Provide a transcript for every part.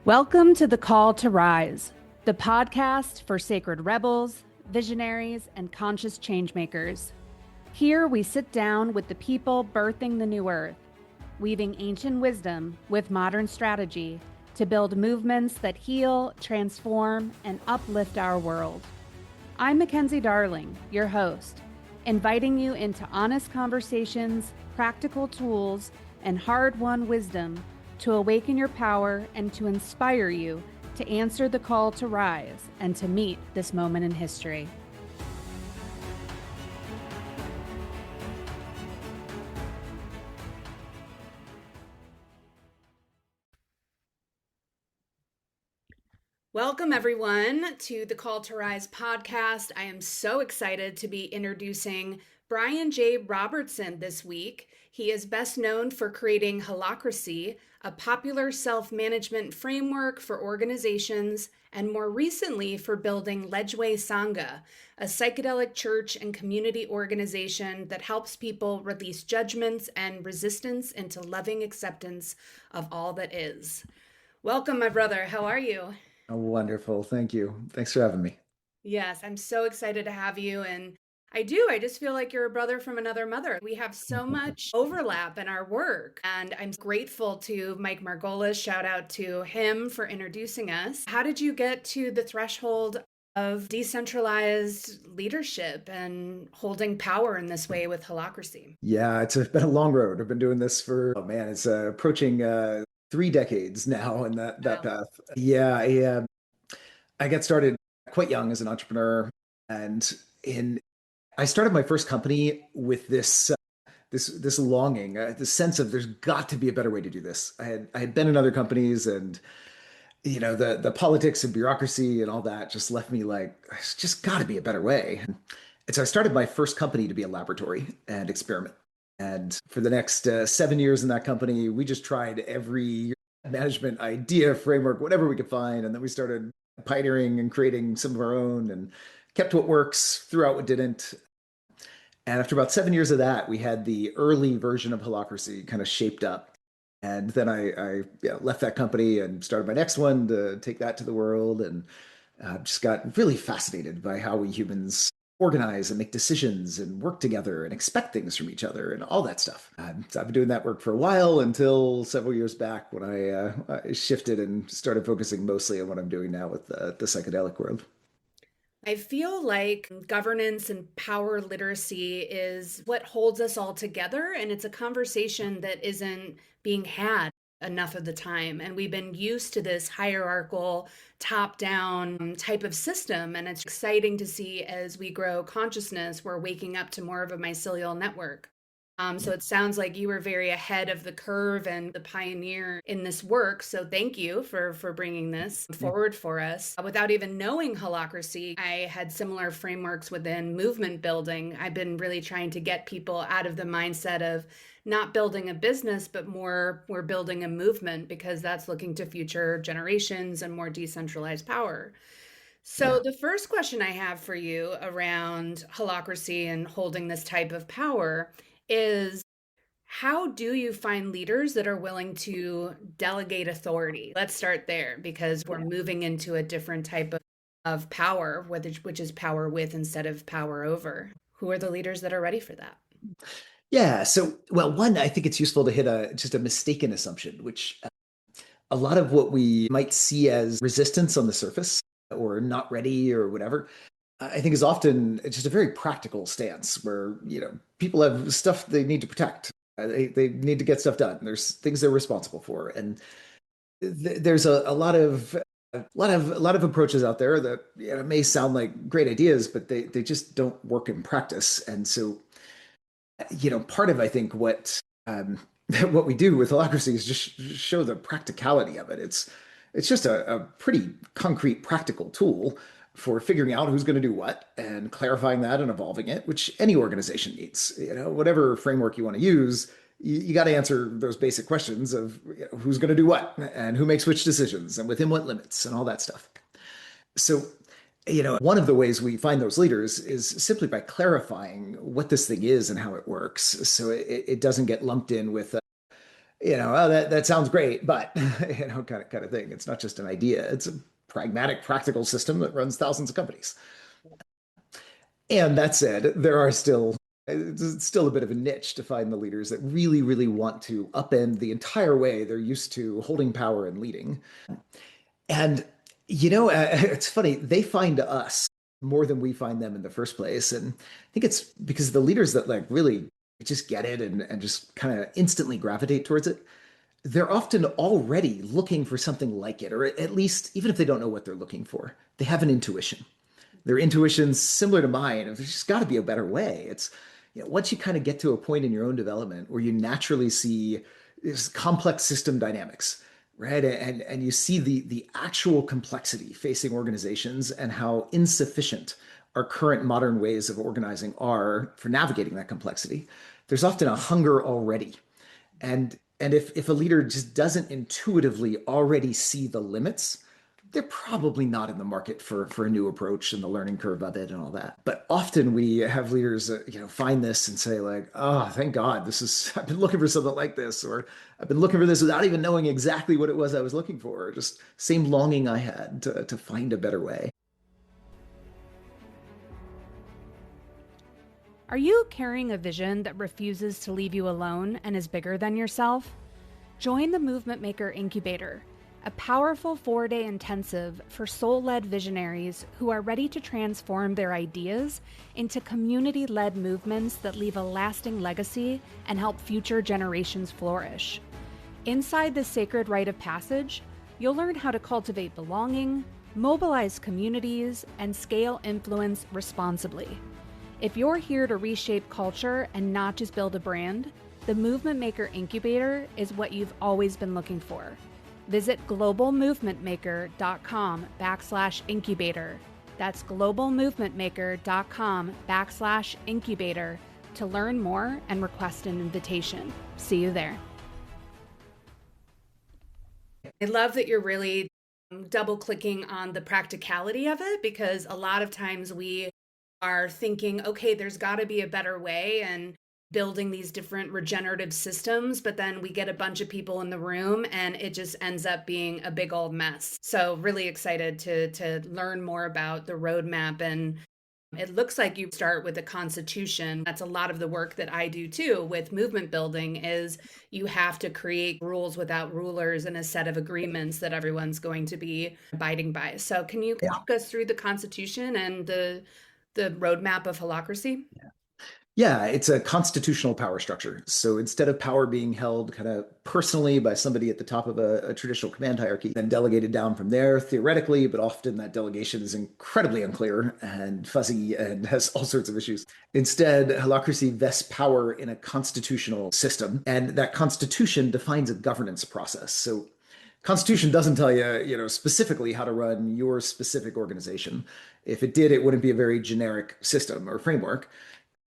Welcome to The Call to Rise, the podcast for sacred rebels, visionaries, and conscious changemakers. Here we sit down with the people birthing the new earth, weaving ancient wisdom with modern strategy to build movements that heal, transform, and uplift our world. I'm Mackenzie Darling, your host, inviting you into honest conversations, practical tools, and hard-won wisdom to awaken your power and to inspire you to answer the call to rise and to meet this moment in history. Welcome, everyone, to the Call to Rise podcast. I am so excited to be introducing Brian J. Robertson this week. He is best known for creating Holacracy, a popular self-management framework for organizations, and more recently for building Ledgeway Sangha, a psychedelic church and community organization that helps people release judgments and resistance into loving acceptance of all that is. Welcome, my brother. How are you? Oh, wonderful. Thank you. Thanks for having me. Yes, I'm so excited to have you. And I just feel like you're a brother from another mother. We have so much overlap in our work. And I'm grateful to Mike Margolis. Shout out to him for introducing us. How did you get to the threshold of decentralized leadership and holding power in this way with Holacracy? Yeah, it's been a long road. I've been doing this for, oh man, it's approaching 3 decades now in that Wow. path. Yeah, I got started quite young as an entrepreneur, and in I started my first company with this longing, this sense of there's got to be a better way to do this. I had been in other companies, and the politics and bureaucracy and all that just left me like there's just got to be a better way. And so I started my first company to be a laboratory and experiment. And for the next 7 years in that company, we just tried every management idea, framework, whatever we could find. And then we started pioneering and creating some of our own and kept what works, threw out what didn't. And after about 7 years of that, we had the early version of Holacracy kind of shaped up. And then I left that company and started my next one to take that to the world. And just got really fascinated by how we humans organize and make decisions and work together and expect things from each other and all that stuff. So I've been doing that work for a while until several years back when I shifted and started focusing mostly on what I'm doing now with the psychedelic world. I feel like governance and power literacy is what holds us all together, and it's a conversation that isn't being had enough of the time. And we've been used to this hierarchical, top down type of system. And it's exciting to see as we grow consciousness, we're waking up to more of a mycelial network. So it sounds like you were very ahead of the curve and the pioneer in this work. So thank you for bringing this forward for us. Without even knowing Holacracy, I had similar frameworks within movement building. I've been really trying to get people out of the mindset of not building a business, but more we're building a movement because that's looking to future generations and more decentralized power. So Yeah. the first question I have for you around holacracy and holding this type of power is how do you find leaders that are willing to delegate authority? Let's start there because we're moving into a different type of power, which is power with instead of power over. Who are the leaders that are ready for that? Yeah. So, well, one, I think it's useful to hit just a mistaken assumption, which a lot of what we might see as resistance on the surface or not ready or whatever, I think is often just a very practical stance where, people have stuff they need to protect. They need to get stuff done. There's things they're responsible for. And there's a lot of approaches out there that may sound like great ideas, but they just don't work in practice. And so, part of I think what what we do with holacracy is just show the practicality of it. It's just a pretty concrete, practical tool for figuring out who's going to do what and clarifying that and evolving it, which any organization needs. Whatever framework you want to use, you got to answer those basic questions of who's going to do what and who makes which decisions and within what limits and all that stuff. So, one of the ways we find those leaders is simply by clarifying what this thing is and how it works. So it doesn't get lumped in with Oh, that sounds great, but kind of thing. It's not just an idea. It's a pragmatic, practical system that runs thousands of companies. And that said, there are still it's still a bit of a niche to find the leaders that really, really want to upend the entire way they're used to holding power and leading. And it's funny, they find us more than we find them in the first place. And I think it's because the leaders that like really just get it and just kind of instantly gravitate towards it, they're often already looking for something like it, or at least even if they don't know what they're looking for, they have an intuition. Their intuition's similar to mine. There's just got to be a better way. It's once you kind of get to a point in your own development where you naturally see this complex system dynamics, right? And you see the actual complexity facing organizations and how insufficient our current modern ways of organizing are for navigating that complexity. There's often a hunger already. And if a leader just doesn't intuitively already see the limits, they're probably not in the market for a new approach and the learning curve of it and all that. But often we have leaders find this and say like, oh, thank God, this is I've been looking for something like this, or I've been looking for this without even knowing exactly what it was I was looking for. Just same longing I had to find a better way. Are you carrying a vision that refuses to leave you alone and is bigger than yourself? Join the Movement Maker Incubator, a powerful 4-day intensive for soul-led visionaries who are ready to transform their ideas into community-led movements that leave a lasting legacy and help future generations flourish. Inside this sacred rite of passage, you'll learn how to cultivate belonging, mobilize communities, and scale influence responsibly. If you're here to reshape culture and not just build a brand, the Movement Maker Incubator is what you've always been looking for. Visit globalmovementmaker.com/incubator. That's globalmovementmaker.com/incubator to learn more and request an invitation. See you there. I love that you're really double clicking on the practicality of it, because a lot of times we are thinking, okay, there's got to be a better way, and building these different regenerative systems, but then we get a bunch of people in the room and it just ends up being a big old mess. So really excited to learn more about the roadmap. And it looks like you start with the Constitution. That's a lot of the work that I do too with movement building, is you have to create rules without rulers and a set of agreements that everyone's going to be abiding by. So can you Yeah. walk us through the Constitution and the roadmap of Holacracy? Yeah, it's a constitutional power structure. So instead of power being held kind of personally by somebody at the top of a traditional command hierarchy, then delegated down from there theoretically, but often that delegation is incredibly unclear and fuzzy and has all sorts of issues. Instead, holacracy vests power in a constitutional system, and that constitution defines a governance process. So Constitution doesn't tell you, specifically how to run your specific organization. If it did, it wouldn't be a very generic system or framework.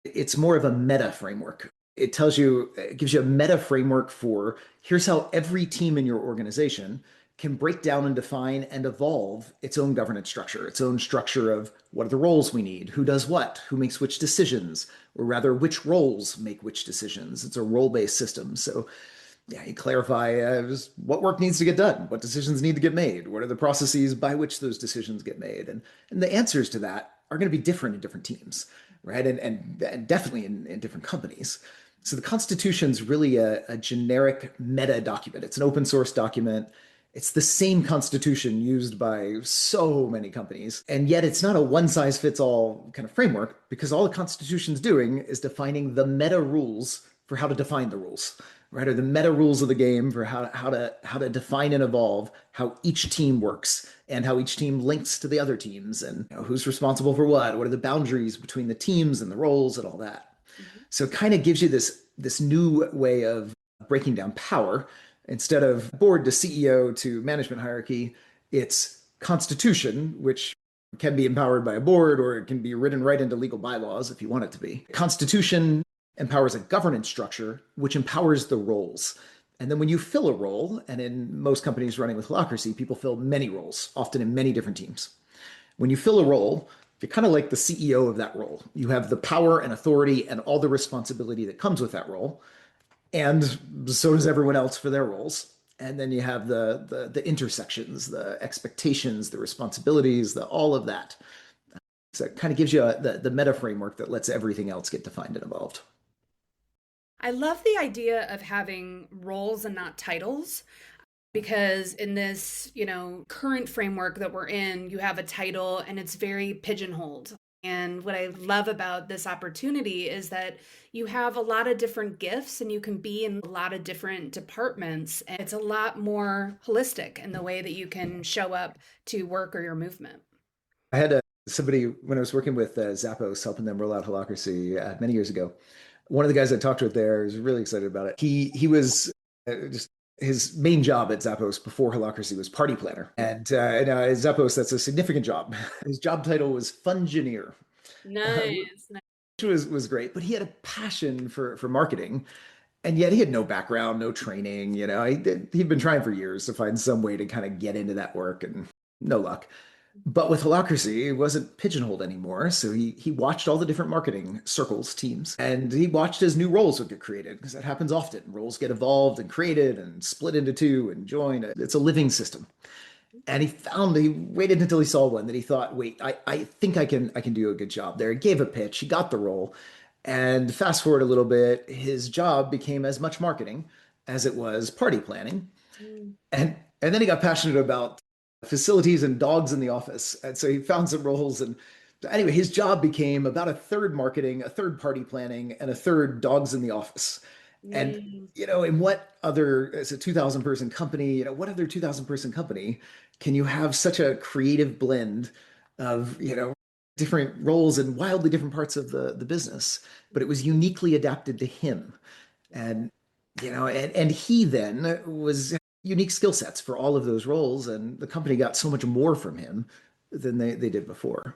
It's more of a meta framework. It gives you a meta framework for here's how every team in your organization can break down and define and evolve its own governance structure, its own structure of what are the roles we need, who does what, who makes which decisions, or rather, which roles make which decisions. It's a role-based system. So yeah, you clarify just what work needs to get done, what decisions need to get made, what are the processes by which those decisions get made. And the answers to that are going to be different in different teams, right? And definitely in different companies. So the Constitution's really a generic meta document. It's an open source document. It's the same Constitution used by so many companies. And yet it's not a one size fits all kind of framework, because all the Constitution's doing is defining the meta rules for how to define the rules, right? Or the meta rules of the game for how to define and evolve how each team works and how each team links to the other teams, and who's responsible for what are the boundaries between the teams and the roles and all that. Mm-hmm. So it kind of gives you this new way of breaking down power. Instead of board to CEO to management hierarchy, it's constitution, which can be empowered by a board, or it can be written right into legal bylaws if you want it to be. Constitution empowers a governance structure, which empowers the roles. And then when you fill a role, and in most companies running with Holacracy, people fill many roles, often in many different teams. When you fill a role, you're kind of like the CEO of that role. You have the power and authority and all the responsibility that comes with that role. and so does everyone else for their roles. And then you have the intersections, the expectations, the responsibilities, the all of that. So it kind of gives you the meta framework that lets everything else get defined and evolved. I love the idea of having roles and not titles because in this, current framework that we're in, you have a title and it's very pigeonholed. And what I love about this opportunity is that you have a lot of different gifts and you can be in a lot of different departments. And it's a lot more holistic in the way that you can show up to work or your movement. I had somebody when I was working with Zappos, helping them roll out Holacracy many years ago. One of the guys I talked with there was really excited about it. He was just his main job at Zappos before Holacracy was party planner, and at Zappos that's a significant job. His job title was fungineer, Nice. which was great. But he had a passion for marketing, and yet he had no background, no training. He'd been trying for years to find some way to kind of get into that work, and no luck. But with Holacracy, it wasn't pigeonholed anymore. So he watched all the different marketing circles, teams, and he watched as new roles would get created because that happens often. Roles get evolved and created and split into two and joined. It's a living system. And he waited until he saw one that he thought, wait, I think I can do a good job there. He gave a pitch, he got the role. And fast forward a little bit, his job became as much marketing as it was party planning. Mm. And then he got passionate about facilities and dogs in the office. And so he found some roles. And anyway, his job became about a third marketing, a third party planning, and a third dogs in the office. And, Mm. in what other, as a 2,000 person company, what other 2,000 person company can you have such a creative blend of, different roles in wildly different parts of the business? But it was uniquely adapted to him. And, and he then was unique skill sets for all of those roles. And the company got so much more from him than they did before.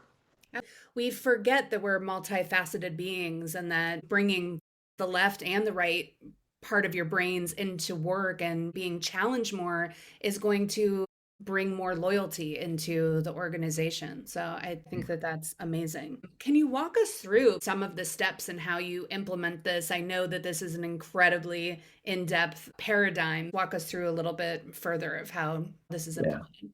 We forget that we're multifaceted beings and that bringing the left and the right part of your brains into work and being challenged more is going to bring more loyalty into the organization. So I think that that's amazing. Can you walk us through some of the steps and how you implement this? I know that this is an incredibly in-depth paradigm. Walk us through a little bit further of how this is Yeah. implemented.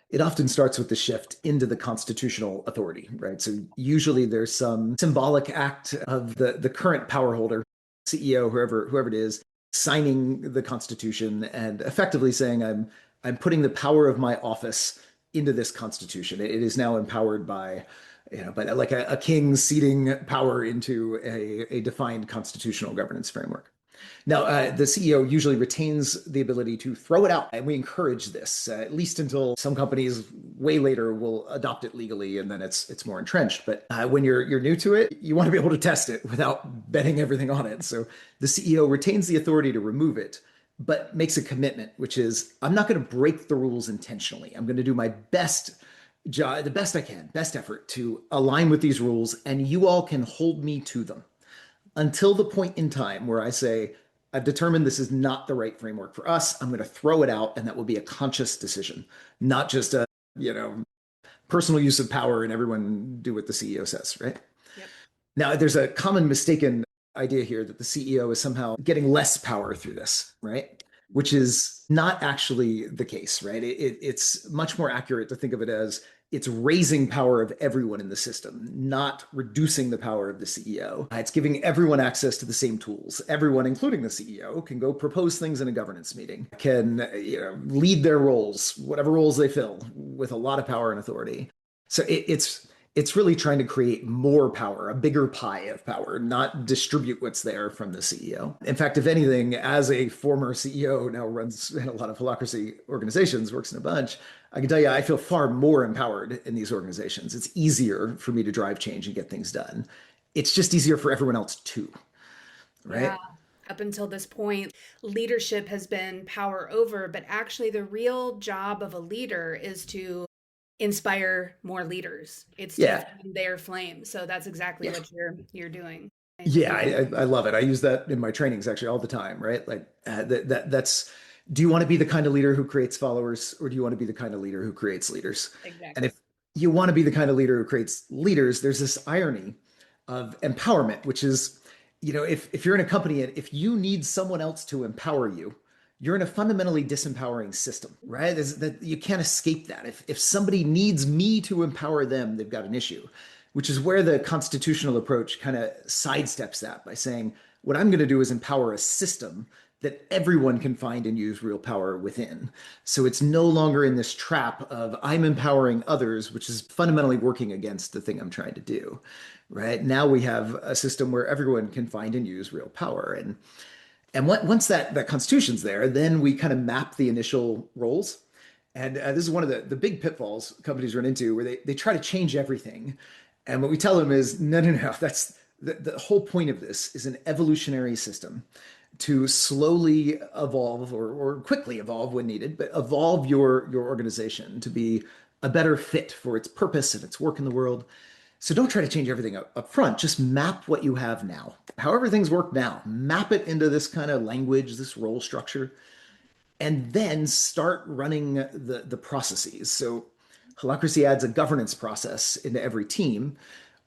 It often starts with the shift into the constitutional authority, right? So usually there's some symbolic act of the current power holder, CEO, whoever it is, signing the Constitution and effectively saying, I'm putting the power of my office into this Constitution. It is now empowered by, but like a king ceding power into a defined constitutional governance framework. Now, the CEO usually retains the ability to throw it out, and we encourage this at least until some companies way later will adopt it legally, and then it's more entrenched. But when you're new to it, you want to be able to test it without betting everything on it. So the CEO retains the authority to remove it, but makes a commitment, which is I'm not going to break the rules intentionally. I'm going to do my best job, the best I can, best effort to align with these rules, and you all can hold me to them until the point in time where I say, I've determined this is not the right framework for us. I'm going to throw it out, and that will be a conscious decision, not just a, personal use of power and everyone do what the CEO says, right? Yep. Now, there's a common mistaken idea here that the CEO is somehow getting less power through this, right? Which is not actually the case, right? It's much more accurate to think of it as it's raising power of everyone in the system, not reducing the power of the CEO. It's giving everyone access to the same tools. Everyone, including the CEO, can go propose things in a governance meeting, can lead their roles, whatever roles they fill, with a lot of power and authority. So it's really trying to create more power, a bigger pie of power, not distribute what's there from the CEO. In fact, if anything, as a former CEO, now runs in a lot of holacracy organizations, works in a bunch, I can tell you, I feel far more empowered in these organizations. It's easier for me to drive change and get things done. It's just easier for everyone else too, Yeah. right? Up until this point, leadership has been power over, but actually, the real job of a leader is to inspire more leaders. It's to Yeah. fan their flame. So that's exactly Yeah. what you're doing. Yeah, Amazing. I love it. I use that in my trainings actually all the time, right? Like that's do you want to be the kind of leader who creates followers or do you want to be the kind of leader who creates leaders? And Exactly. if you want to be the kind of leader who creates leaders, there's this irony of empowerment, which is if you're in a company and if you need someone else to empower you, you're in a fundamentally disempowering system, right? That you can't escape that. If somebody needs me to empower them, they've got an issue, which is where the constitutional approach kind of sidesteps that by saying, what I'm going to do is empower a system that everyone can find and use real power within. So it's no longer in this trap of I'm empowering others, which is fundamentally working against the thing I'm trying to do, right? Now we have a system where everyone can find and use real power. And once that constitution's there, then we kind of map the initial roles. And this is one of the big pitfalls companies run into where they try to change everything. And what we tell them is, no, no, no, that's the whole point of this is an evolutionary system to slowly evolve or quickly evolve when needed, but evolve your organization to be a better fit for its purpose and its work in the world. So don't try to change everything up front. Just map what you have now. However things work now, map it into this kind of language, this role structure, and then start running the processes. So Holacracy adds a governance process into every team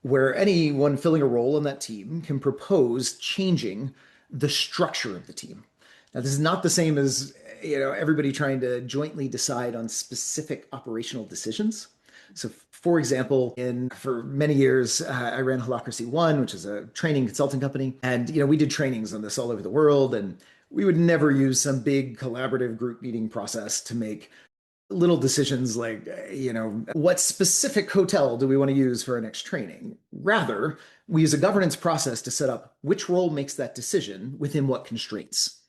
where anyone filling a role in that team can propose changing the structure of the team. Now, this is not the same as everybody trying to jointly decide on specific operational decisions. So, for example, for many years, I ran Holacracy One, which is a training consulting company, and we did trainings on this all over the world, and we would never use some big collaborative group meeting process to make little decisions like, what specific hotel do we want to use for our next training? Rather, we use a governance process to set up which role makes that decision within what constraints.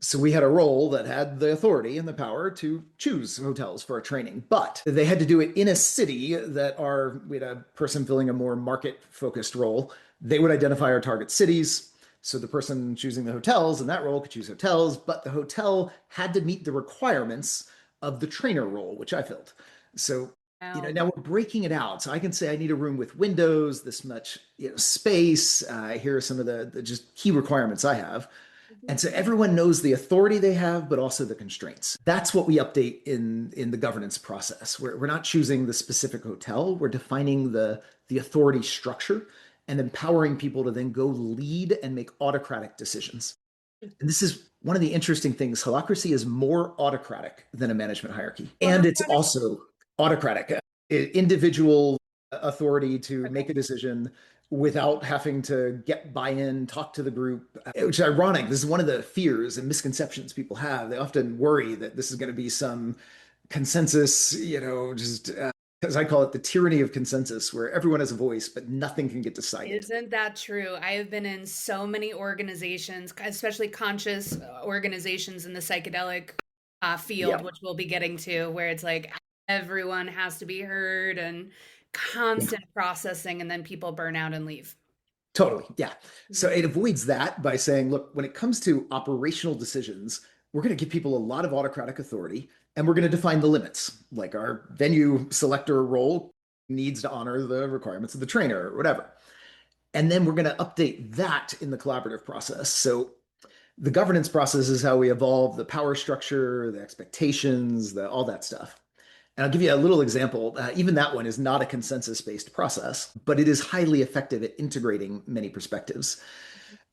So we had a role that had the authority and the power to choose hotels for a training, but they had to do it in a city we had a person filling a more market focused role. They would identify our target cities. So the person choosing the hotels in that role could choose hotels, but the hotel had to meet the requirements of the trainer role, which I filled. So, Wow. now we're breaking it out. So I can say I need a room with windows, this much space. Here are some of the just key requirements I have. And so everyone knows the authority they have, but also the constraints. That's what we update in the governance process. We're not choosing the specific hotel. We're defining the authority structure and empowering people to then go lead and make autocratic decisions. And this is one of the interesting things. Holacracy is more autocratic than a management hierarchy. And it's Autocratic? also autocratic, individual authority to make Okay. a decision without having to get buy-in, talk to the group, which is ironic. This is one of the fears and misconceptions people have. They often worry that this is going to be some consensus, just as I call it, the tyranny of consensus, where everyone has a voice, but nothing can get decided. Isn't that true? I have been in so many organizations, especially conscious organizations in the psychedelic field, Yeah. which we'll be getting to, where it's like everyone has to be heard and Yeah. constant processing, and then people burn out and leave. Totally. Yeah. So Mhm. it avoids that by saying, look, when it comes to operational decisions, we're going to give people a lot of autocratic authority and we're going to define the limits. Like our venue selector role needs to honor the requirements of the trainer or whatever. And then we're going to update that in the collaborative process. So the governance process is how we evolve the power structure, the expectations, all that stuff. And I'll give you a little example. Even that one is not a consensus based process, but it is highly effective at integrating many perspectives.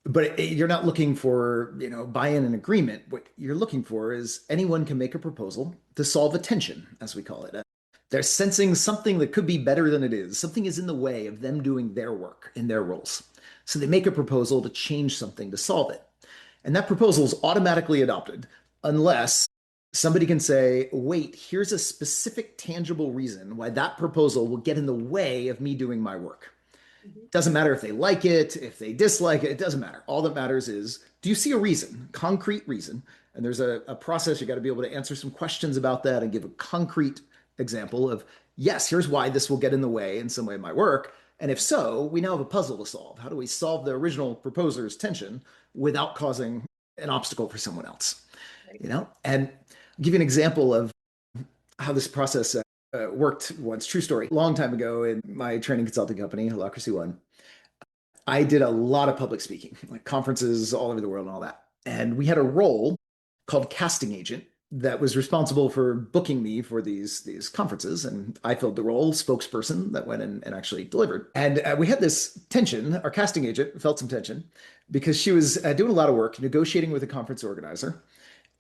But you're not looking for, buy-in and agreement. What you're looking for is anyone can make a proposal to solve a tension, as we call it. They're sensing something that could be better than it is. Something is in the way of them doing their work in their roles. So they make a proposal to change something to solve it. And that proposal is automatically adopted unless somebody can say, wait, here's a specific tangible reason why that proposal will get in the way of me doing my work. Mhm. Doesn't matter if they like it, if they dislike it, it doesn't matter. All that matters is, do you see a reason, concrete reason? And there's a process, you got to be able to answer some questions about that and give a concrete example of, yes, here's why this will get in the way in some way of my work. And if so, we now have a puzzle to solve. How do we solve the original proposer's tension without causing an obstacle for someone else? Right. And I'll give you an example of how this process worked once. True story. Long time ago in my training consulting company, Holacracy One, I did a lot of public speaking, like conferences all over the world and all that. And we had a role called casting agent that was responsible for booking me for these conferences, and I filled the role spokesperson that went in and actually delivered. And we had this tension. Our casting agent felt some tension because she was doing a lot of work negotiating with a conference organizer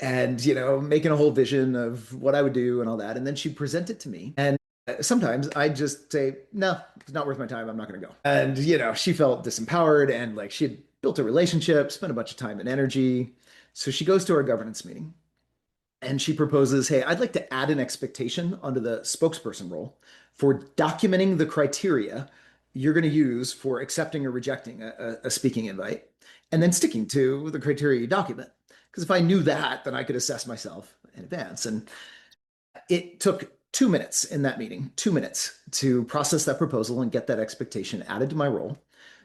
and making a whole vision of what I would do and all that. And then she'd present it to me, and sometimes I'd just say, no, it's not worth my time. I'm not going to go. And she felt disempowered, and like she had built a relationship, spent a bunch of time and energy. So she goes to our governance meeting and she proposes, hey, I'd like to add an expectation onto the spokesperson role for documenting the criteria you're going to use for accepting or rejecting a speaking invite, and then sticking to the criteria you document. Because if I knew that, then I could assess myself in advance. And it took 2 minutes in that meeting, 2 minutes to process that proposal and get that expectation added to my role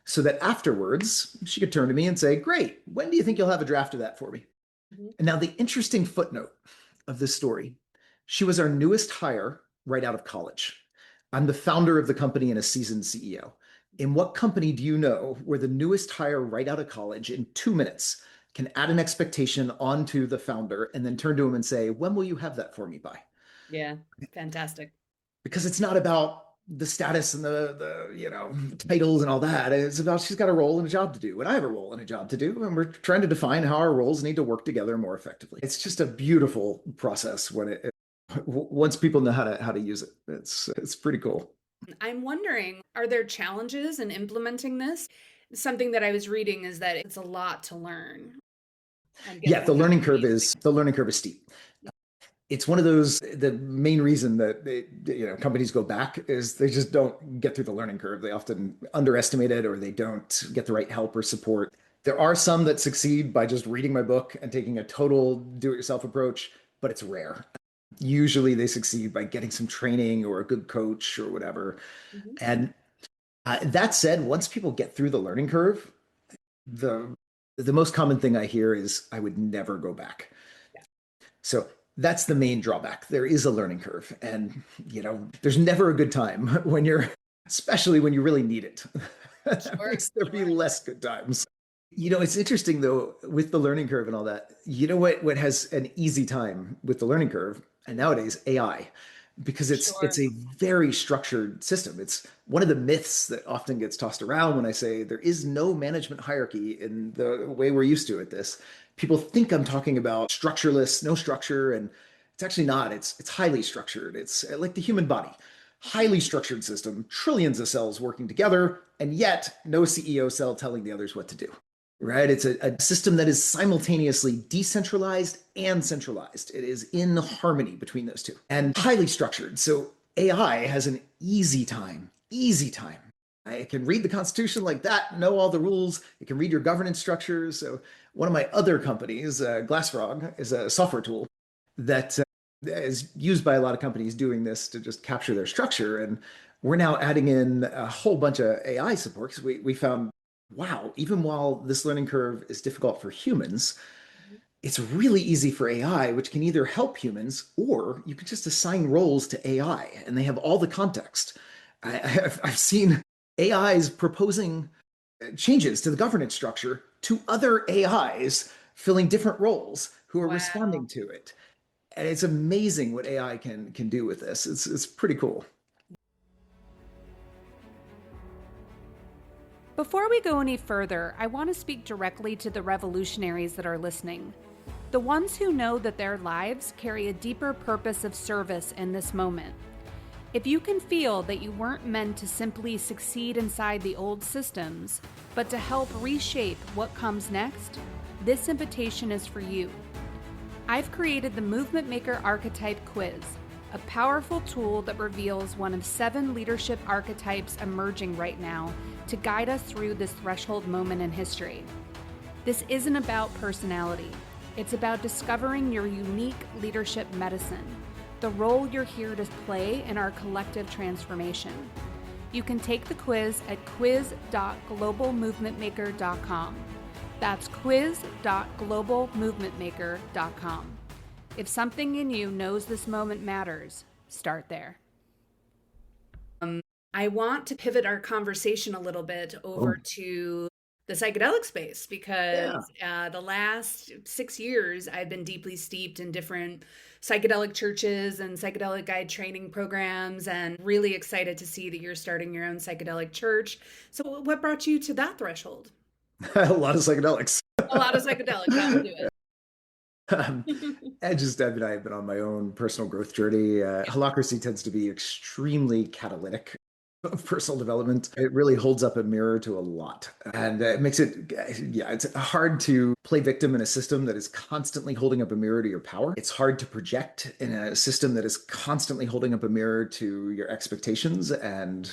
so that afterwards she could turn to me and say, great, when do you think you'll have a draft of that for me? Mhm. And now the interesting footnote of this story, she was our newest hire right out of college. I'm the founder of the company and a seasoned CEO. In what company do you know where the newest hire right out of college in 2 minutes can add an expectation onto the founder and then turn to him and say, when will you have that for me by? Yeah, fantastic. Because it's not about the status and titles and all that. It's about she's got a role and a job to do, and I have a role and a job to do, and we're trying to define how our roles need to work together more effectively. It's just a beautiful process when once people know how to use it. It's pretty cool. I'm wondering, are there challenges in implementing this? Something that I was reading is that it's a lot to learn. I'm Yeah, guessing companies. the learning curve is steep. It's one of those, the main reason that companies go back is they just don't get through the learning curve. They often underestimate it, or they don't get the right help or support. There are some that succeed by just reading my book and taking a total do-it-yourself approach, but it's rare. Usually they succeed by getting some training or a good coach or whatever. Mhm. And that said, once people get through the learning curve, the the most common thing I hear is I would never go back. Yeah. So that's the main drawback. There is a learning curve, and there's never a good time when especially when you really need it. That Sure, makes there be sure. less good times. It's interesting though with the learning curve and all that. You know what has an easy time with the learning curve, and nowadays AI, because it's Sure. a very structured system. It's one of the myths that often gets tossed around when I say there is no management hierarchy in the way we're used to at this. People think I'm talking about structureless, no structure, and it's actually not. It's highly structured. It's like the human body, highly structured system, trillions of cells working together, and yet no CEO cell telling the others what to do. Right? It's a system that is simultaneously decentralized and centralized. It is in harmony between those two and highly structured. So AI has an easy time, easy time. It can read the Constitution like that, know all the rules. It can read your governance structures. So one of my other companies, Glassfrog, is a software tool that is used by a lot of companies doing this to just capture their structure. And we're now adding in a whole bunch of AI support because we found, wow, even while this learning curve is difficult for humans, it's really easy for AI, which can either help humans or you can just assign roles to AI and they have all the context. I've seen AIs proposing changes to the governance structure to other AIs filling different roles who are Wow. responding to it. And it's amazing what AI can do with this. It's pretty cool. Before we go any further, I want to speak directly to the revolutionaries that are listening. The ones who know that their lives carry a deeper purpose of service in this moment. If you can feel that you weren't meant to simply succeed inside the old systems, but to help reshape what comes next, this invitation is for you. I've created the Movement Maker Archetype Quiz, a powerful tool that reveals one of 7 leadership archetypes emerging right now to guide us through this threshold moment in history. This isn't about personality. It's about discovering your unique leadership medicine, the role you're here to play in our collective transformation. You can take the quiz at quiz.globalmovementmaker.com. That's quiz.globalmovementmaker.com. If something in you knows this moment matters, start there. I want to pivot our conversation a little bit over Oh, to the psychedelic space Yeah. because the last 6 years I've been deeply steeped in different psychedelic churches and psychedelic guide training programs, and really excited to see that you're starting your own psychedelic church. So, what brought you to that threshold? A lot of psychedelics. A lot of psychedelics, that'll do Um, it. I mean, I've been on my own personal growth journey. Yeah. Holacracy tends to be extremely catalytic of personal development. It really holds up a mirror to a lot. And it makes it, yeah, it's hard to play victim in a system that is constantly holding up a mirror to your power. It's hard to project in a system that is constantly holding up a mirror to your expectations and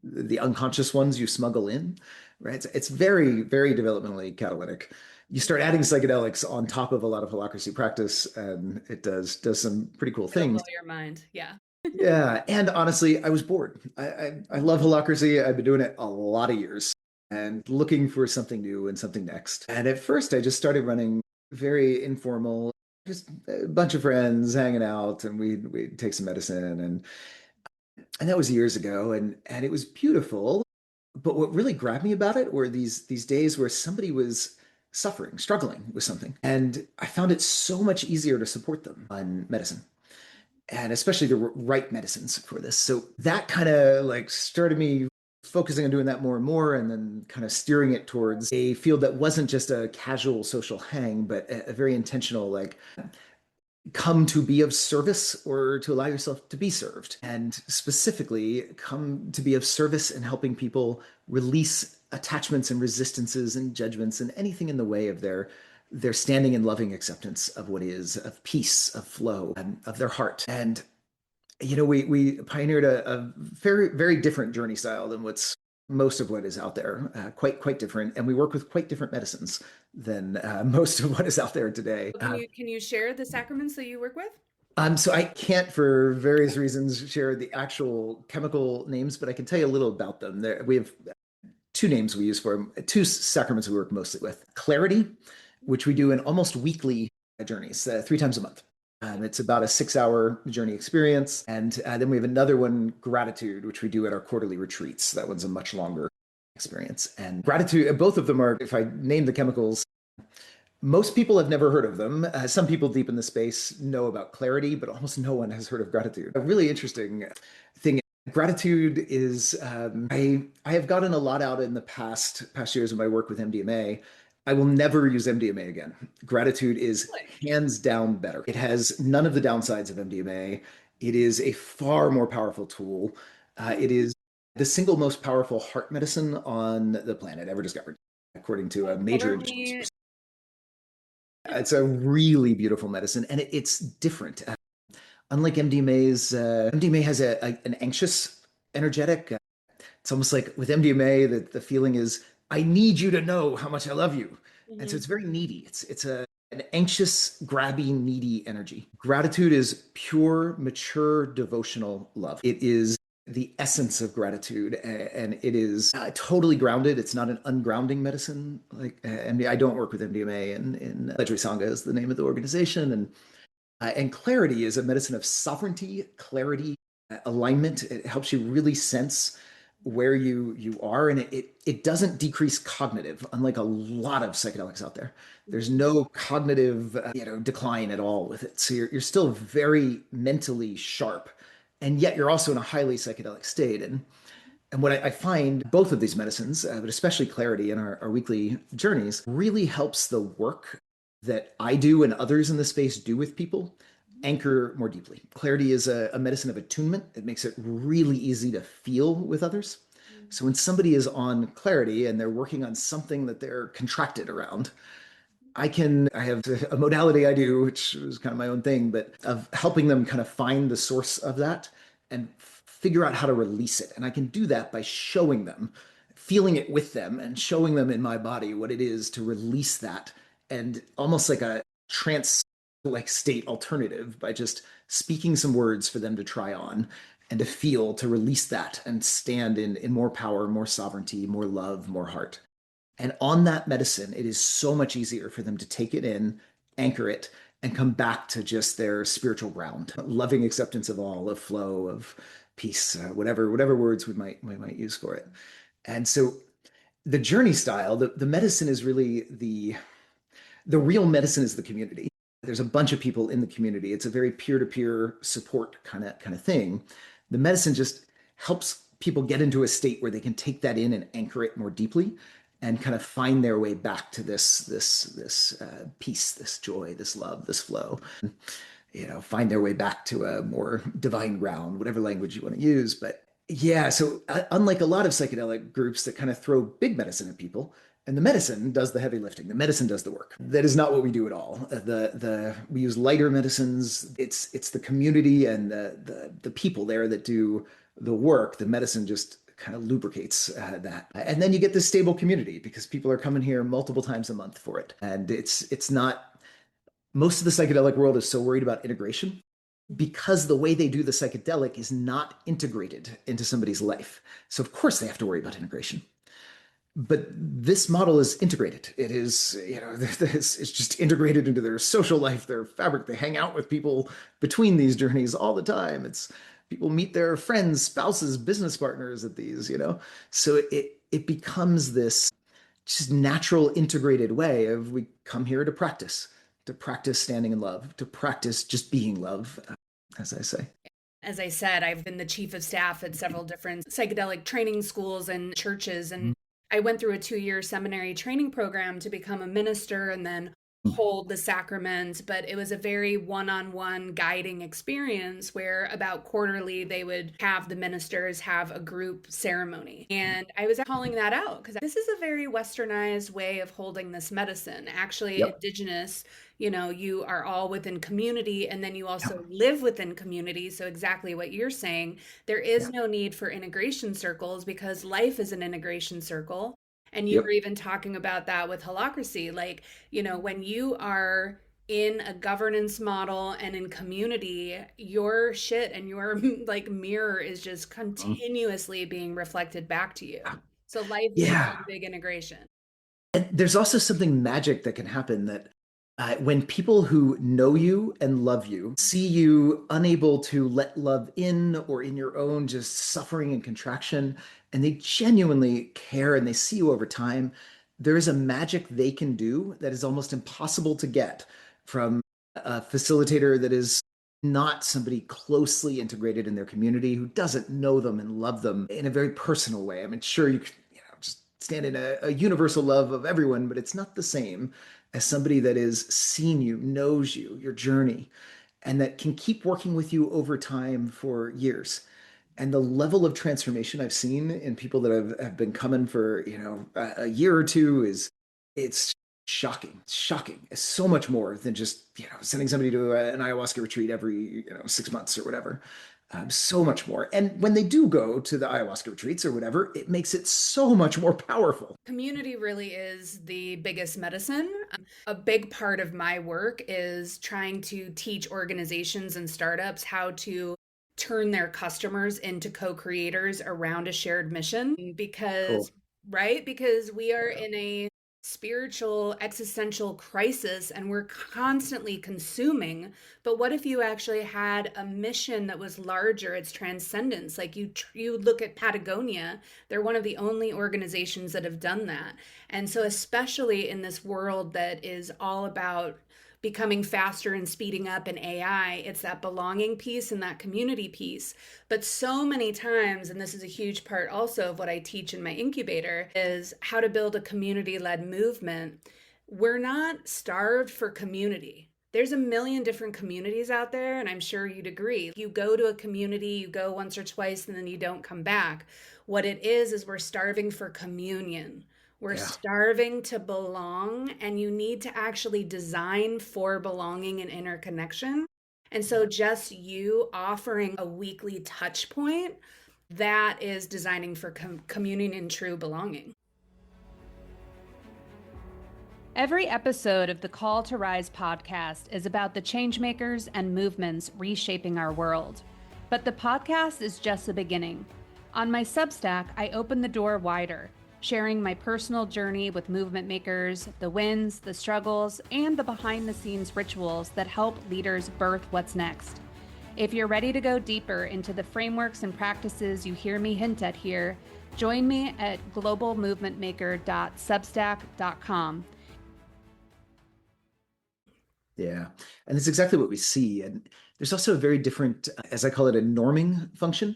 the unconscious ones you smuggle in, right? It's very, very developmentally catalytic. You start adding psychedelics on top of a lot of holacracy practice, and it does some pretty cool It'll blow things. your mind. Yeah. Yeah, and honestly, I was bored. I love holacracy. I've been doing it a lot of years and looking for something new and something next. And at first, I just started running very informal, just a bunch of friends hanging out, and we'd take some medicine, and that was years ago, and it was beautiful. But what really grabbed me about it were these days where somebody was suffering, struggling with something, and I found it so much easier to support them on medicine, and especially the right medicines for this. So that kind of like started me focusing on doing that more and more, and then kind of steering it towards a field that wasn't just a casual social hang, but a very intentional, like, come to be of service or to allow yourself to be served. And specifically, come to be of service in helping people release attachments and resistances and judgments and anything in the way of their standing in loving acceptance of what is, of peace, of flow, and of their heart. And we pioneered a very very different journey style than what's most of what is out there, quite different, and we work with quite different medicines than most of what is out there today. Can you share the sacraments that you work with? So I can't, for various reasons, share the actual chemical names, but I can tell you a little about them. We have two names we use for them, two sacraments we work mostly with. Clarity, which we do in almost weekly journeys, 3 times a month. It's about a 6-hour journey experience. And then we have another one, gratitude, which we do at our quarterly retreats. That one's a much longer experience. And gratitude, both of them are, if I name the chemicals, most people have never heard of them. Some people deep in the space know about clarity, but almost no one has heard of gratitude. A really interesting thing. Gratitude is, I have gotten a lot out in the past years of my work with MDMA. I will never use MDMA again. Gratitude is Really? hands down better. It has none of the downsides of MDMA. It is a far more powerful tool. It is the single most powerful heart medicine on the planet ever discovered, according to a major Cover industry me. source. It's a really beautiful medicine, and it's different. Unlike MDMA has an anxious, energetic. It's almost like with MDMA that the feeling is, I need you to know how much I love you, and so Mhm. it's very needy. It's an anxious, grabby, needy energy. Gratitude is pure, mature, devotional love. It is the essence of gratitude, and it is totally grounded. It's not an ungrounding medicine. Like, and I don't work with MDMA, and Ledgeway Sangha is the name of the organization, and clarity is a medicine of sovereignty, clarity, alignment. It helps you really sense where you are, and it doesn't decrease cognitive, unlike a lot of psychedelics out there. There's no cognitive decline at all with it. So you're still very mentally sharp, and yet you're also in a highly psychedelic state. And what I find both of these medicines, but especially clarity in our weekly journeys, really helps the work that I do and others in the space do with people anchor more deeply. Clarity is a medicine of attunement. It makes it really easy to feel with others. So when somebody is on clarity and they're working on something that they're contracted around, I have a modality I do, which is kind of my own thing, but of helping them kind of find the source of that and figure out how to release it. And I can do that by showing them, feeling it with them, and showing them in my body what it is to release that, and almost like a trance like state alternative by just speaking some words for them to try on and to feel, to release that and stand in more power, more sovereignty, more love, more heart. And on that medicine, it is so much easier for them to take it in, anchor it, and come back to just their spiritual ground, loving acceptance of all, of flow, of peace, whatever words we might use for it. And so the journey style, the medicine is really the real medicine is the community. There's a bunch of people in the community. It's a very peer-to-peer support kind of thing. The medicine just helps people get into a state where they can take that in and anchor it more deeply and kind of find their way back to this peace, this joy, this love, this flow. Find their way back to a more divine ground, whatever language you want to use. But yeah, so unlike a lot of psychedelic groups that kind of throw big medicine at people, and the medicine does the heavy lifting, the medicine does the work. That is not what we do at all. We use lighter medicines. It's the community and the people there that do the work. The medicine just kind of lubricates that, and then you get this stable community because people are coming here multiple times a month for it, and it's not. Most of the psychedelic world is so worried about integration because the way they do the psychedelic is not integrated into somebody's life. So of course they have to worry about integration. But this model is integrated. It is, it's just integrated into their social life, their fabric. They hang out with people between these journeys all the time. It's people meet their friends, spouses, business partners at these, So it becomes this just natural integrated way of we come here to practice standing in love, to practice just being love, as I say. As I said, I've been the chief of staff at several different psychedelic training schools and churches. And I went through a 2-year seminary training program to become a minister and then hold the sacraments. But it was a very one-on-one guiding experience where about quarterly they would have the ministers have a group ceremony. And I was calling that out because this is a very westernized way of holding this medicine. Actually, indigenous, you are all within community and then you also live within community. So exactly what you're saying, there is no need for integration circles because life is an integration circle. And you were even talking about that with Holacracy. Like, when you are in a governance model and in community, your shit and your like mirror is just continuously being reflected back to you. So life is one big integration. And there's also something magic that can happen that when people who know you and love you see you unable to let love in or in your own just suffering and contraction, and they genuinely care and they see you over time, there is a magic they can do that is almost impossible to get from a facilitator that is not somebody closely integrated in their community who doesn't know them and love them in a very personal way. I mean, sure, you could just stand in a universal love of everyone, but it's not the same as somebody that is seen you, knows you, your journey, and that can keep working with you over time for years. And the level of transformation I've seen in people that have been coming for, a year or two it's shocking. It's shocking. It's so much more than just, sending somebody to an ayahuasca retreat every, 6 months or whatever. So much more. And when they do go to the ayahuasca retreats or whatever, it makes it so much more powerful. Community really is the biggest medicine. A big part of my work is trying to teach organizations and startups how to turn their customers into co-creators around a shared mission because, right? Because we are in a spiritual existential crisis and we're constantly consuming. But what if you actually had a mission that was larger, its transcendence? Like you look at Patagonia, they're one of the only organizations that have done that. And so especially in this world that is all about becoming faster and speeding up in AI, it's that belonging piece and that community piece. But so many times, and this is a huge part also of what I teach in my incubator, is how to build a community-led movement. We're not starved for community. There's a million different communities out there, and I'm sure you'd agree. You go to a community, you go once or twice, and then you don't come back. What it is we're starving for communion. We're starving to belong, and you need to actually design for belonging and interconnection. And so just you offering a weekly touch point, that is designing for communion and true belonging. Every episode of the Call to Rise podcast is about the changemakers and movements reshaping our world. But the podcast is just the beginning. On my Substack, I open the door wider, sharing my personal journey with movement makers, the wins, the struggles, and the behind-the-scenes rituals that help leaders birth what's next. If you're ready to go deeper into the frameworks and practices you hear me hint at here, join me at globalmovementmaker.substack.com. Yeah. And it's exactly what we see. And there's also a very different, as I call it, a norming function,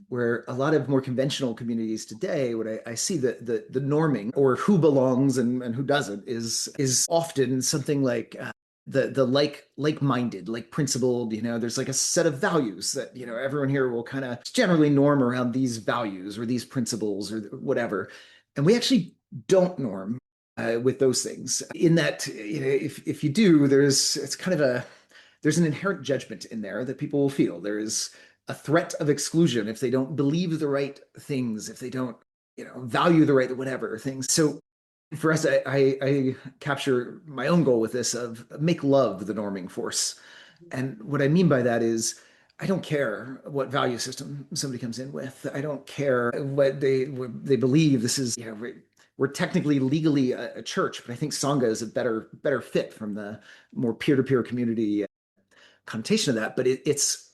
where a lot of more conventional communities today, what I see the norming or who belongs and who doesn't is often something like the like-minded, like principled, there's like a set of values that, everyone here will kind of generally norm around these values or these principles or whatever. And we actually don't norm with those things. In that, if you do, there's an inherent judgment in there that people will feel. There is a threat of exclusion if they don't believe the right things, if they don't, value the right whatever things. So for us, I capture my own goal with this of make love the norming force. And what I mean by that is I don't care what value system somebody comes in with. I don't care what they believe. This is, we're technically legally a church, but I think Sangha is a better fit from the more peer-to-peer community connotation of that. But it's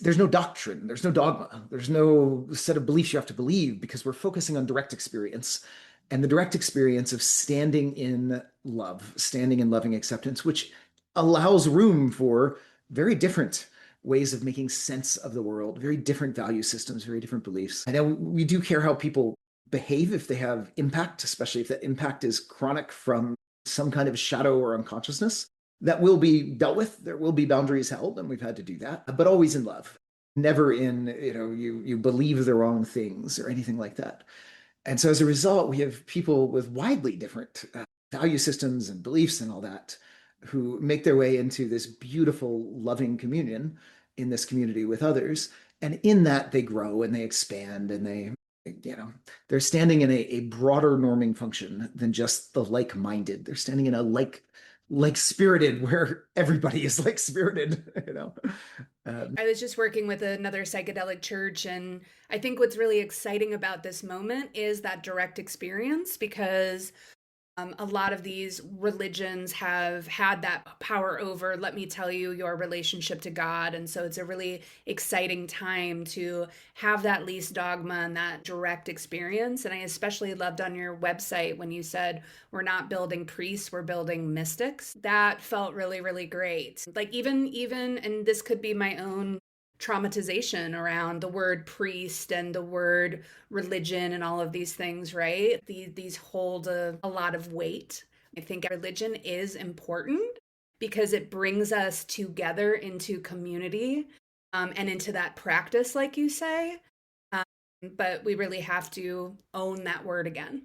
there's no doctrine, there's no dogma, there's no set of beliefs you have to believe, because we're focusing on direct experience, and the direct experience of standing in love, standing in loving acceptance, which allows room for very different ways of making sense of the world, very different value systems, very different beliefs. I know we do care how people behave if they have impact, especially if that impact is chronic from some kind of shadow or unconsciousness. That will be dealt with. There will be boundaries held, and we've had to do that, but always in love, never in, you believe the wrong things or anything like that. And so as a result, we have people with widely different value systems and beliefs and all that who make their way into this beautiful, loving communion in this community with others. And in that, they grow and they expand and they're standing in a broader norming function than just the like-minded. They're standing in a like-spirited, where everybody is like-spirited. I was just working with another psychedelic church, and I think what's really exciting about this moment is that direct experience, because a lot of these religions have had that power over, let me tell you your relationship to God. And so it's a really exciting time to have that least dogma and that direct experience. And I especially loved on your website when you said, we're not building priests, we're building mystics. That felt really, really great. Like even, and this could be my own traumatization around the word priest and the word religion and all of these things, right? These hold a lot of weight. I think religion is important because it brings us together into community and into that practice, like you say. But we really have to own that word again.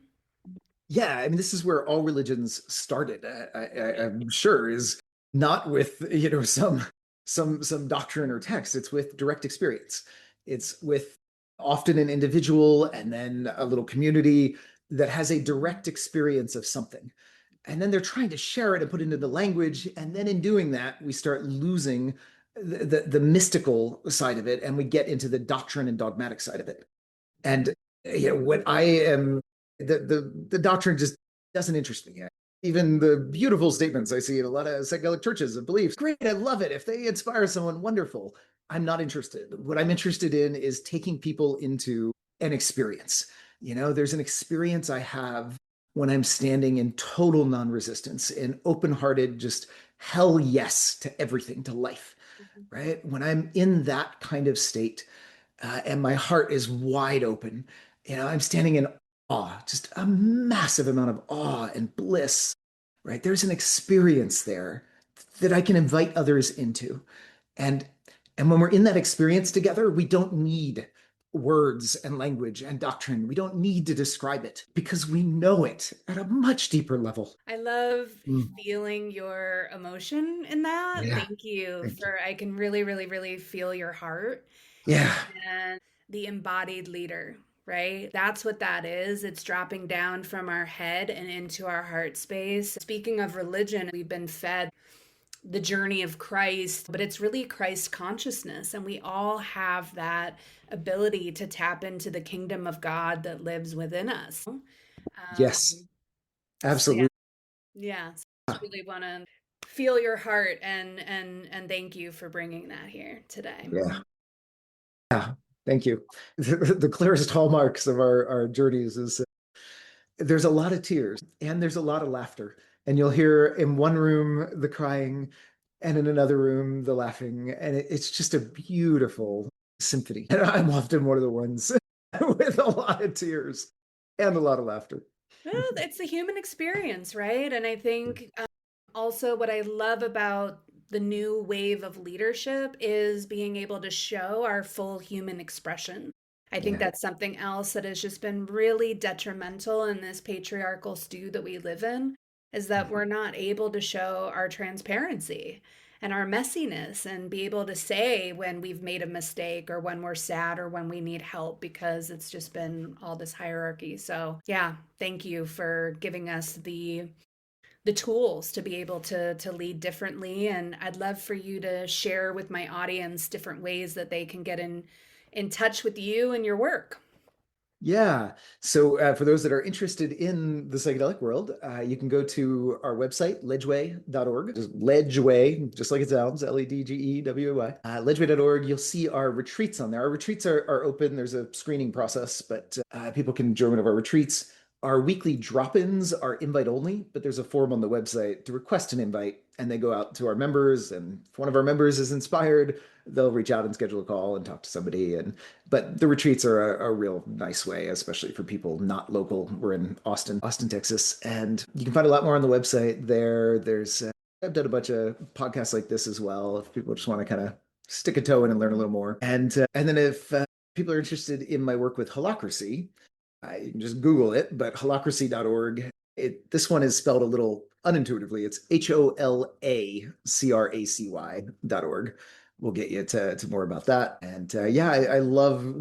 Yeah, I mean, this is where all religions started. I'm sure is not with some doctrine or text. It's with direct experience. It's with often an individual and then a little community that has a direct experience of something. And then they're trying to share it and put it into language. And then in doing that, we start losing the mystical side of it, and we get into the doctrine and dogmatic side of it. And what I am, the doctrine just doesn't interest me. Even the beautiful statements I see in a lot of psychedelic churches of beliefs, great, I love it. If they inspire someone, wonderful. I'm not interested. What I'm interested in is taking people into an experience. There's an experience I have when I'm standing in total non-resistance, in open-hearted, just hell yes to everything, to life, right? When I'm in that kind of state, and my heart is wide open, I'm standing in awe, just a massive amount of awe and bliss, right? There's an experience there that I can invite others into. And when we're in that experience together, we don't need words and language and doctrine. We don't need to describe it because we know it at a much deeper level. I love feeling your emotion in that. Yeah. Thank you Thank you. I can really, really, really feel your heart. Yeah. And the embodied leader, right? That's what that is. It's dropping down from our head and into our heart space. Speaking of religion, we've been fed the journey of Christ, but it's really Christ consciousness. And we all have that ability to tap into the kingdom of God that lives within us. Yes, So absolutely. yeah, so I really want to feel your heart, and thank you for bringing that here today. Yeah. Yeah. Thank you. The clearest hallmarks of our journeys is there's a lot of tears and there's a lot of laughter. And you'll hear in one room the crying and in another room the laughing. And it's just a beautiful symphony. And I'm often one of the ones with a lot of tears and a lot of laughter. Well, it's the human experience, right? And I think also what I love about the new wave of leadership is being able to show our full human expression. I think Yeah. that's something else that has just been really detrimental in this patriarchal stew that we live in, is that we're not able to show our transparency and our messiness and be able to say when we've made a mistake or when we're sad or when we need help, because it's just been all this hierarchy. So yeah, thank you for giving us the tools to be able to lead differently. And I'd love for you to share with my audience different ways that they can get in touch with you and your work. Yeah. So for those that are interested in the psychedelic world, you can go to our website, ledgeway.org. Just Ledgeway, just like it sounds, Ledgeway. Ledgeway.org. You'll see our retreats on there. Our retreats are open. There's a screening process, but people can join one of our retreats. Our weekly drop-ins are invite only, but there's a form on the website to request an invite, and they go out to our members. And if one of our members is inspired, they'll reach out and schedule a call and talk to somebody. But the retreats are a real nice way, especially for people not local. We're in Austin, Texas, and you can find a lot more on the website there. I've done a bunch of podcasts like this as well, if people just want to kind of stick a toe in and learn a little more. And then if people are interested in my work with Holacracy, you can just Google it, but holacracy.org. This one is spelled a little unintuitively. It's HOLACRACY.org. We'll get you to more about that. And I love,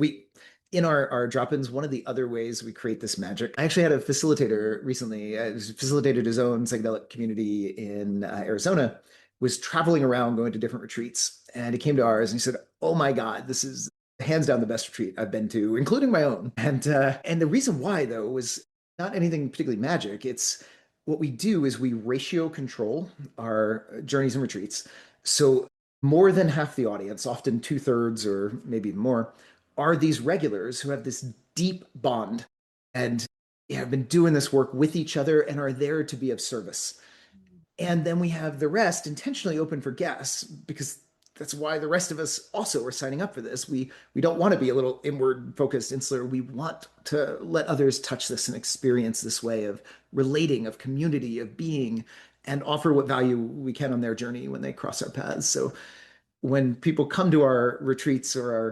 in our drop-ins, one of the other ways we create this magic. I actually had a facilitator recently, facilitated his own psychedelic community in Arizona, was traveling around going to different retreats. And he came to ours and he said, "Oh my God, this is hands down the best retreat I've been to, including my own." And the reason why, though, was not anything particularly magic. It's what we do is we ratio control our journeys and retreats. So more than half the audience, often 2/3 or maybe even more, are these regulars who have this deep bond and have been doing this work with each other and are there to be of service. And then we have the rest intentionally open for guests, because that's why the rest of us also are signing up for this. We don't want to be a little inward focused, insular. We want to let others touch this and experience this way of relating, of community, of being, and offer what value we can on their journey when they cross our paths. So when people come to our retreats or our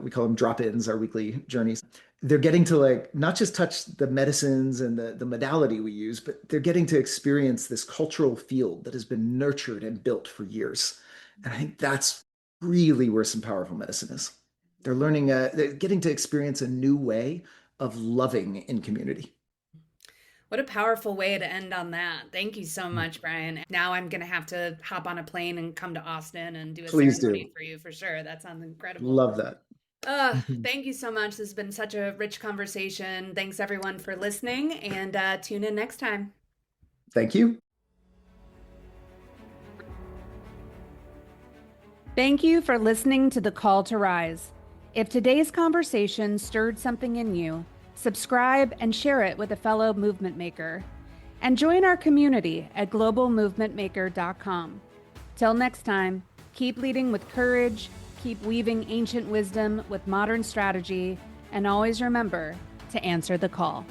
we call them drop-ins, our weekly journeys, they're getting to not just touch the medicines and the modality we use, but they're getting to experience this cultural field that has been nurtured and built for years. And I think that's really where some powerful medicine is. They're learning, they're getting to experience a new way of loving in community. What a powerful way to end on that. Thank you so much, Brian. Now I'm going to have to hop on a plane and come to Austin and do a Please ceremony do. for you for sure. That sounds incredible. Love that. Thank you so much. This has been such a rich conversation. Thanks everyone for listening, and tune in next time. Thank you. Thank you for listening to The Call to Rise. If today's conversation stirred something in you, subscribe and share it with a fellow movement maker. And join our community at globalmovementmaker.com. Till next time, keep leading with courage, keep weaving ancient wisdom with modern strategy, and always remember to answer the call.